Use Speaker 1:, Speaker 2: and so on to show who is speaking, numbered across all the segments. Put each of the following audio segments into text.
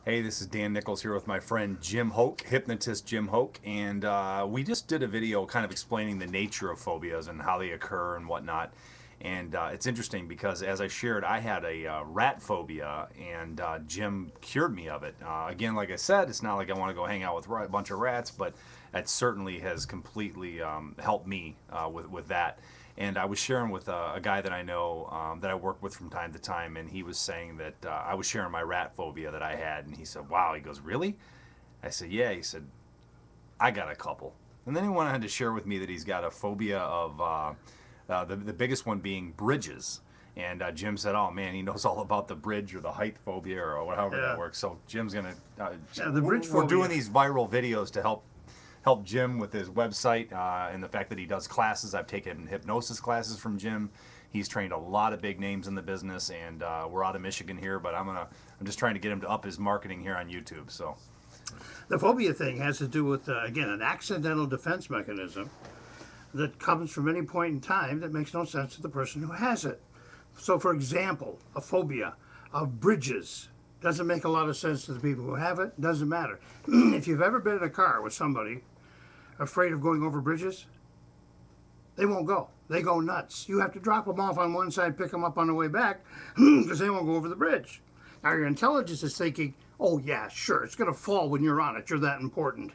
Speaker 1: Hey, this is Dan Nichols here with my friend Jim Hoke, Hypnotist Jim Hoke, and we just did a video kind of explaining the nature of phobias and how they occur and whatnot. And it's interesting because, as I shared, I had a rat phobia, and Jim cured me of it. Again, like I said, it's not like I want to go hang out with a bunch of rats, but it certainly has completely helped me with that. And I was sharing with a guy that I know that I work with from time to time, and he was saying that I was sharing my rat phobia that I had, and he said, "Wow." He goes, "Really?" I said, "Yeah." He said, "I got a couple." And then he went on to share with me that he's got a phobia of the biggest one being bridges. And Jim said, "Oh man, he knows all about the bridge or the height phobia or however that
Speaker 2: Yeah.
Speaker 1: works." So Jim's gonna.
Speaker 2: Yeah, the bridge
Speaker 1: We're
Speaker 2: phobia.
Speaker 1: doing these viral videos to help Jim with his website and the fact that he does classes. I've taken hypnosis classes from Jim. He's trained a lot of big names in the business, and we're out of Michigan here. But I'm just trying to get him to up his marketing here on YouTube. So
Speaker 2: The phobia thing has to do with, again, an accidental defense mechanism that comes from any point in time that makes no sense to the person who has it. So, for example, a phobia of bridges doesn't make a lot of sense to the people who have it. Doesn't matter. If you've ever been in a car with somebody afraid of going over bridges, they won't go. They go nuts. You have to drop them off on one side, pick them up on the way back, because they won't go over the bridge. Now, your intelligence is thinking, oh, yeah, sure, it's going to fall when you're on it. You're that important.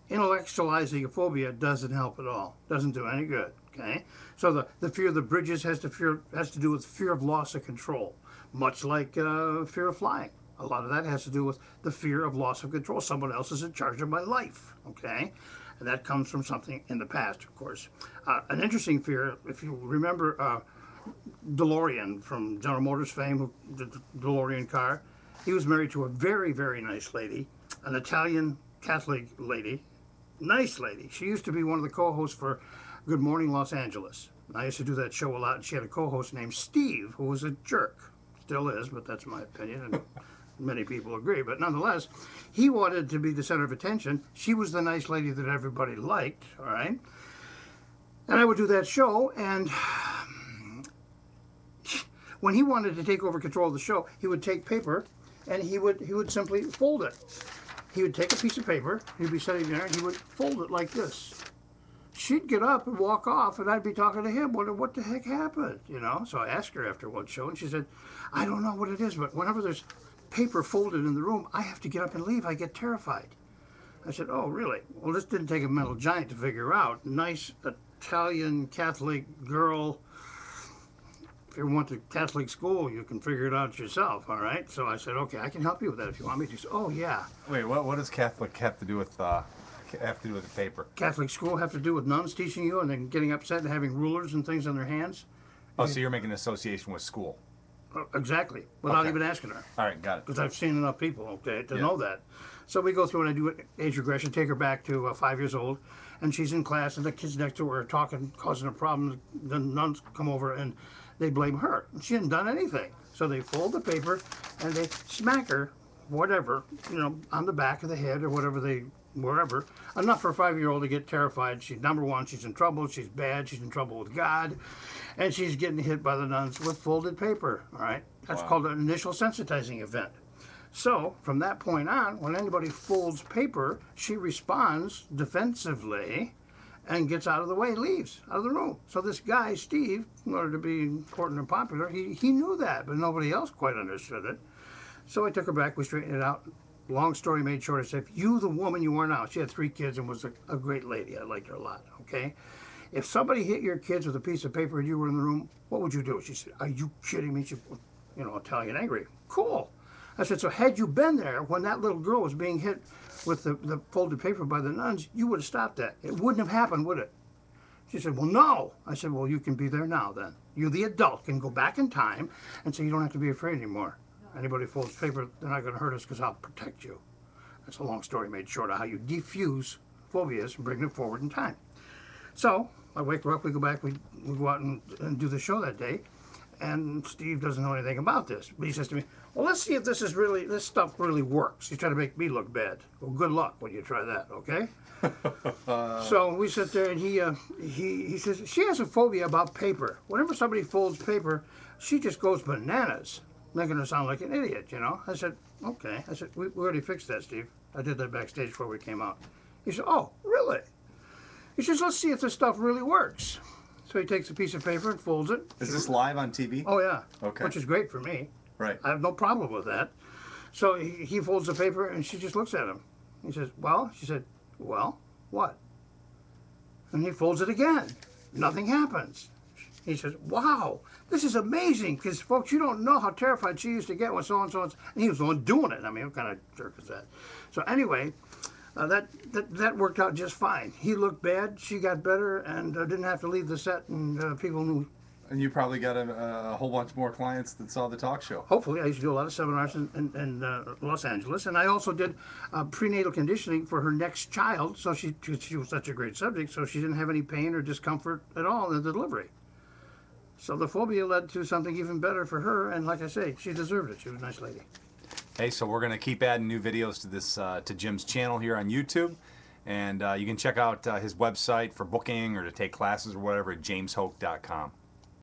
Speaker 2: Intellectualizing a phobia doesn't help at all. Doesn't do any good. Okay? So the fear of the bridges has to do with fear of loss of control, much like fear of flying. A lot of that has to do with the fear of loss of control. Someone else is in charge of my life. Okay? And that comes from something in the past, of course. An interesting fear, if you remember DeLorean from General Motors fame, the DeLorean car, he was married to a very, very nice lady, an Italian Catholic lady. Nice lady. She used to be one of the co-hosts for Good Morning Los Angeles. I used to do that show a lot, and she had a co-host named Steve, who was a jerk. Still is, but that's my opinion, and many people agree. But nonetheless, he wanted to be the center of attention. She was the nice lady that everybody liked, all right? And I would do that show, and when he wanted to take over control of the show, he would take paper and he would simply fold it. He would take a piece of paper, he'd be sitting there, and he would fold it like this. She'd get up and walk off, and I'd be talking to him, what the heck happened, you know? So I asked her after one show, and she said, I don't know what it is, but whenever there's paper folded in the room, I have to get up and leave. I get terrified. I said, oh, really? Well, this didn't take a mental giant to figure out. Nice Italian Catholic girl. If you went to Catholic school, you can figure it out yourself, all right? So I said, okay, I can help you with that if you want me to. So, oh, yeah.
Speaker 1: wait, what does Catholic have to do with the paper?
Speaker 2: Catholic school have to do with nuns teaching you and then getting upset and having rulers and things on their hands?
Speaker 1: Oh, so you're making an association with school?
Speaker 2: Exactly, without
Speaker 1: Okay.
Speaker 2: even asking her.
Speaker 1: All right, got it.
Speaker 2: Because I've seen enough people, okay, to
Speaker 1: Yeah.
Speaker 2: know that. So we go through and I do age regression, take her back to 5 years old, and she's in class, and the kids next to her are talking, causing a problem. The nuns come over and they blame her. She hadn't done anything. So they fold the paper and they smack her, whatever, on the back of the head or wherever. Enough for a 5-year-old to get terrified. She's number one, she's in trouble, she's bad, she's in trouble with God, and she's getting hit by the nuns with folded paper, all right? That's
Speaker 1: Wow.
Speaker 2: called an initial sensitizing event. So, from that point on, when anybody folds paper, she responds defensively and gets out of the way, leaves out of the room. So this guy, Steve, in order to be important and popular, he knew that, but nobody else quite understood it. So I took her back, we straightened it out. Long story made short, I said, if you, the woman you are now, she had 3 kids and was a great lady. I liked her a lot, okay? If somebody hit your kids with a piece of paper and you were in the room, what would you do? She said, are you kidding me? She, Italian angry. Cool. I said, so had you been there when that little girl was being hit with the folded paper by the nuns, you would have stopped that. It wouldn't have happened, would it? She said, well, no. I said, well, you can be there now then. You, the adult, can go back in time and say you don't have to be afraid anymore. Anybody folds paper, they're not going to hurt us because I'll protect you. That's a long story made short of how you defuse phobias and bring them forward in time. So I wake her up, we go back, we go out and do the show that day. And Steve doesn't know anything about this. But he says to me, well, let's see if this stuff really works. He's trying to make me look bad. Well, good luck when you try that, okay? So we sit there and he says, she has a phobia about paper. Whenever somebody folds paper, she just goes bananas. making her sound like an idiot, you know. I said, okay. I said, we already fixed that, Steve. I did that backstage before we came out. He said, oh, really? He says, let's see if this stuff really works. So he takes a piece of paper and folds it.
Speaker 1: Is this live on TV?
Speaker 2: Oh, yeah.
Speaker 1: Okay.
Speaker 2: Which is great for me.
Speaker 1: Right.
Speaker 2: I have no problem with that. So he folds the paper and she just looks at him. He says, well? She said, well, what? And he folds it again. Nothing happens. He says, wow, this is amazing, because, folks, you don't know how terrified she used to get when so-and-so, and he was the one doing it. I mean, what kind of jerk is that? So anyway, that worked out just fine. He looked bad, she got better, and didn't have to leave the set, and people knew.
Speaker 1: And you probably got a whole bunch more clients that saw the talk show.
Speaker 2: Hopefully. I used to do a lot of seminars in Los Angeles, and I also did prenatal conditioning for her next child, so she was such a great subject, so she didn't have any pain or discomfort at all in the delivery. So the phobia led to something even better for her, and like I say, she deserved it. She was a nice lady.
Speaker 1: Hey, so we're going to keep adding new videos to this to Jim's channel here on YouTube, and you can check out his website for booking or to take classes or whatever at jameshoke.com.